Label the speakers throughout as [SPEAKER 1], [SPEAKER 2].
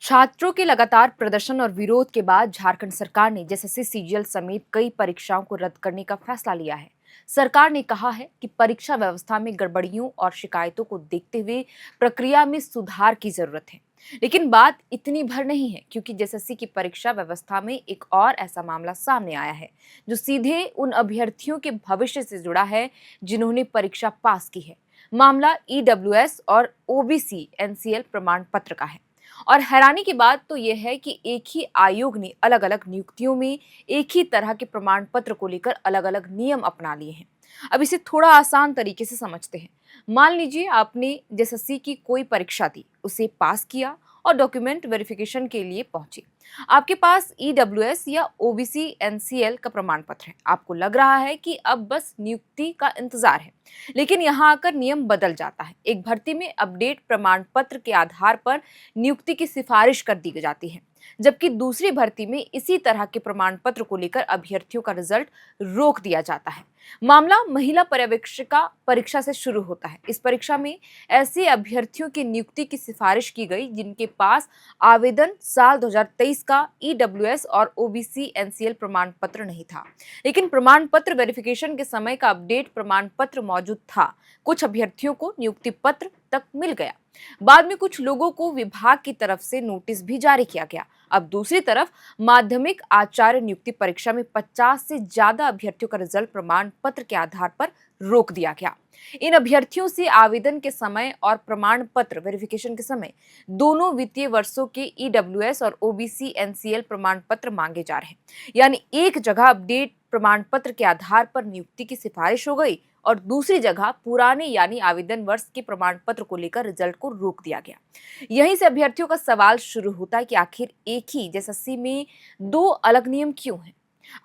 [SPEAKER 1] छात्रों के लगातार प्रदर्शन और विरोध के बाद झारखंड सरकार ने जेएसएससी सीजीएल समेत कई परीक्षाओं को रद्द करने का फैसला लिया है। सरकार ने कहा है कि परीक्षा व्यवस्था में गड़बड़ियों और शिकायतों को देखते हुए प्रक्रिया में सुधार की जरूरत है। लेकिन बात इतनी भर नहीं है, क्योंकि जेएसएससी की परीक्षा व्यवस्था में एक और ऐसा मामला सामने आया है जो सीधे उन अभ्यर्थियों के भविष्य से जुड़ा है जिन्होंने परीक्षा पास की है। मामला ईडब्ल्यूएस और ओबीसी एनसीएल प्रमाण पत्र का है। और हैरानी की बात तो यह है कि एक ही आयोग ने अलग अलग नियुक्तियों में एक ही तरह के प्रमाण पत्र को लेकर अलग अलग नियम अपना लिए हैं। अब इसे थोड़ा आसान तरीके से समझते हैं। मान लीजिए आपने जेएसएससी की कोई परीक्षा दी, उसे पास किया और डॉक्यूमेंट वेरिफिकेशन के लिए पहुंचे। आपके पास ईडब्ल्यूएस या ओबीसी एनसीएल का प्रमाण पत्र है। आपको लग रहा है कि अब बस नियुक्ति का इंतजार है, लेकिन यहाँ आकर नियम बदल जाता है। एक भर्ती में अपडेट प्रमाण पत्र के आधार पर नियुक्ति की सिफारिश कर दी जाती है, जबकि दूसरी भर्ती में इसी तरह के प्रमाण पत्र को लेकर अभ्यर्थियों का रिजल्ट रोक दिया जाता है। मामला महिला पर्यवेक्षिका परीक्षा से शुरू होता है। इस परीक्षा में ऐसे अभ्यर्थियों की नियुक्ति की सिफारिश की गई जिनके पास आवेदन साल 2023 का ईडब्ल्यूएस और ओबीसी एनसीएल प्रमाण पत्र नहीं था, लेकिन प्रमाण पत्र वेरिफिकेशन के समय का अपडेट प्रमाण पत्र मौजूद था। कुछ अभ्यर्थियों को नियुक्ति पत्र तक मिल गया। बाद में कुछ लोगों को विभाग की तरफ से नोटिस भी जारी किया गया। अब दूसरी तरफ माध्यमिक आचार्य नियुक्ति परीक्षा में 50 से ज्यादा अभ्यर्थियों का रिजल्ट प्रमाण पत्र के आधार पर रोक दिया गया। इन अभ्यर्थियों से आवेदन के समय और प्रमाण पत्र वेरिफिकेशन के समय दोनों वित्तीय वर्षों के ईडब्ल्यूएस और ओबीसी एनसीएल प्रमाण पत्र मांगे जा रहे हैं। यानी एक जगह अपडेट प्रमाण पत्र के आधार पर नियुक्ति की सिफारिश हो गई और दूसरी जगह पुराने यानी आवेदन वर्ष के प्रमाण पत्र को लेकर रिजल्ट को रोक दिया गया। यहीं से अभ्यर्थियों का सवाल शुरू होता है कि आखिर एक ही जेएसएससी में दो अलग नियम क्यों हैं।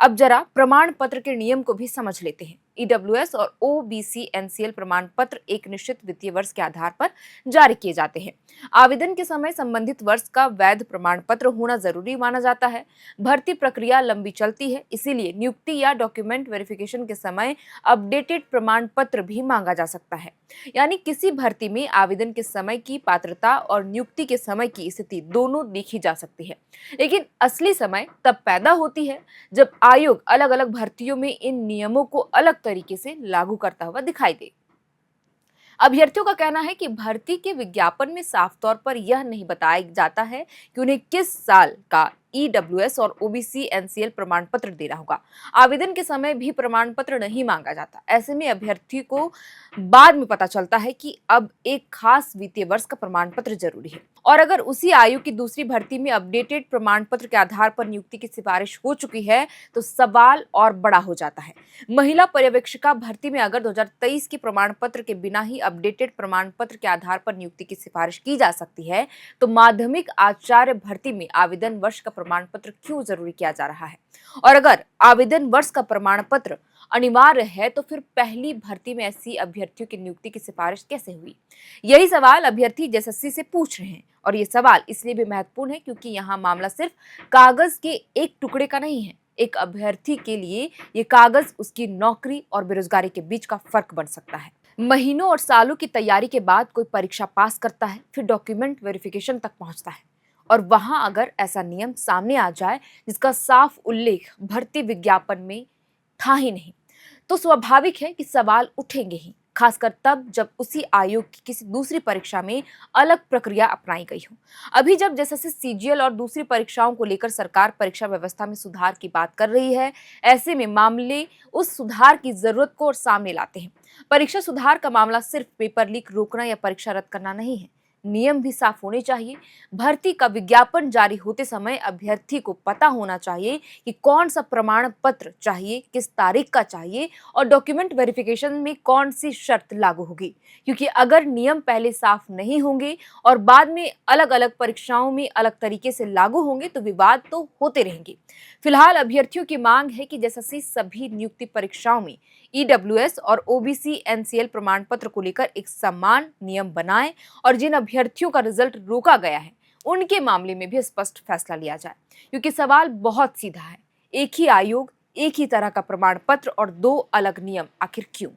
[SPEAKER 1] अब जरा प्रमाण पत्र के नियम को भी समझ लेते हैं। ईडब्ल्यूएस और ओबीसी एनसीएल प्रमाण पत्र एक निश्चित वित्तीय वर्ष के आधार पर जारी किए जाते हैं। आवेदन के समय संबंधित वर्ष का वैध प्रमाण पत्र होना जरूरी माना जाता है। भर्ती प्रक्रिया लंबी चलती है, इसीलिए नियुक्ति या डॉक्यूमेंट वेरिफिकेशन के समय अपडेटेड प्रमाण पत्र भी मांगा जा सकता है। यानी किसी भर्ती में आवेदन के समय की पात्रता और नियुक्ति के समय की स्थिति दोनों देखी जा सकती है, लेकिन असली समय तब पैदा होती है जब आयोग अलग अलग भर्तियों में इन नियमों को अलग तरीके से लागू करता हुआ दिखाई दे। अभ्यर्थियों का कहना है कि भर्ती के विज्ञापन में साफ तौर पर यह नहीं बताया जाता है कि उन्हें किस साल का ईडब्ल्यूएस और ओबीसी एनसीएल प्रमाण पत्र देना होगा। आवेदन के समय भी प्रमाण पत्र नहीं मांगा जाता। ऐसे में अभ्यर्थी को बाद में पता चलता है कि अब एक खास वित्तीय वर्ष का प्रमाण पत्र जरूरी है। और अगर उसी आयु की दूसरी भर्ती में अपडेटेड प्रमाण पत्र के आधार पर नियुक्ति की सिफारिश हो चुकी है तो सवाल और बड़ा हो जाता है। महिला पर्यवेक्षिका भर्ती में अगर 2023 के प्रमाण पत्र के बिना ही अपडेटेड प्रमाण पत्र के आधार पर नियुक्ति की सिफारिश की जा सकती है, तो माध्यमिक आचार्य भर्ती में आवेदन वर्ष का प्रमाण पत्र क्यों जरूरी किया जा रहा है? और अगर आवेदन वर्ष का प्रमाण पत्र अनिवार्य है तो फिर पहली भर्ती में ऐसी अभ्यर्थियों की नियुक्ति की सिफारिश कैसे हुई? यही सवाल अभ्यर्थी जेएसएससी से पूछ रहे हैं। और ये सवाल इसलिए भी महत्वपूर्ण है क्योंकि यहाँ मामला सिर्फ कागज के एक टुकड़े का नहीं है। एक अभ्यर्थी के लिए ये कागज उसकी नौकरी और बेरोजगारी के बीच का फर्क बन सकता है। महीनों और सालों की तैयारी के बाद कोई परीक्षा पास करता है, फिर डॉक्यूमेंट वेरिफिकेशन तक पहुंचता है, और वहां अगर ऐसा नियम सामने आ जाए जिसका साफ उल्लेख भर्ती विज्ञापन में था ही नहीं, तो स्वाभाविक है कि सवाल उठेंगे ही, खासकर तब जब उसी आयोग की किसी दूसरी परीक्षा में अलग प्रक्रिया अपनाई गई हो। अभी जब जैसे सीजीएल और दूसरी परीक्षाओं को लेकर सरकार परीक्षा व्यवस्था में सुधार की बात कर रही है, ऐसे में मामले उस सुधार की जरूरत को और सामने लाते हैं। परीक्षा सुधार का मामला सिर्फ पेपर लीक रोकना या परीक्षा रद्द करना नहीं है। नियम भी साफ होने चाहिए। भर्ती का विज्ञापन जारी होते समय अभ्यर्थी को पता होना चाहिए कि कौन सा प्रमाण पत्र चाहिए, किस तारीख का चाहिए और डॉक्यूमेंट वेरिफिकेशन में कौन सी शर्त लागू होगी। क्योंकि अगर नियम पहले साफ नहीं होंगे और बाद में अलग अलग परीक्षाओं में अलग तरीके से लागू होंगे तो विवाद तो होते रहेंगे। फिलहाल अभ्यर्थियों की मांग है कि जैसे सभी नियुक्ति परीक्षाओं में ईडब्ल्यूएस और ओबीसी एनसीएल प्रमाण पत्र को लेकर एक समान नियम बनाएं और जिन अभ्यर्थियों का रिजल्ट रोका गया है उनके मामले में भी स्पष्ट फैसला लिया जाए। क्योंकि सवाल बहुत सीधा है, एक ही आयोग, एक ही तरह का प्रमाण पत्र और दो अलग नियम, आखिर क्यों?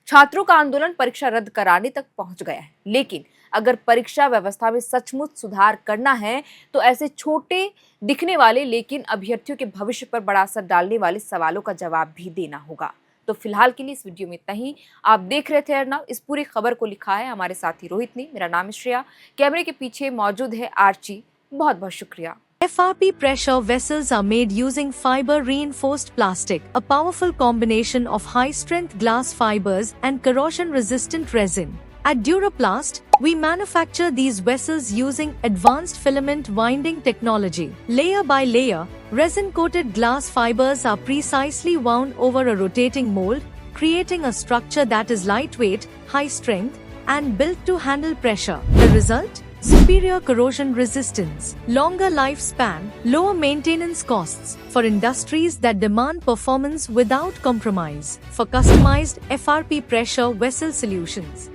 [SPEAKER 1] छात्रों का आंदोलन परीक्षा रद्द कराने तक पहुंच गया है, लेकिन अगर परीक्षा व्यवस्था में सचमुच सुधार करना है तो ऐसे छोटे दिखने वाले लेकिन अभ्यर्थियों के भविष्य पर बड़ा असर डालने वाले सवालों का जवाब भी देना होगा। तो फिलहाल के लिए इस वीडियो में इतना ही। आप देख रहे थे अर्नव। इस पूरी खबर को लिखा है हमारे साथी रोहित ने। मेरा नाम है श्रेया। कैमरे के पीछे मौजूद है आर्ची। बहुत बहुत शुक्रिया।
[SPEAKER 2] FRP pressure vessels are made using fiber-reinforced plastic, a powerful combination of high-strength glass fibers and corrosion-resistant resin. At Duraplast, we manufacture these vessels using advanced filament winding technology. Layer by layer, resin-coated glass fibers are precisely wound over a rotating mold, creating a structure that is lightweight, high-strength, and built to handle pressure. The result? Superior corrosion resistance, longer lifespan, lower maintenance costs for industries that demand performance without compromise. For customized FRP pressure vessel solutions,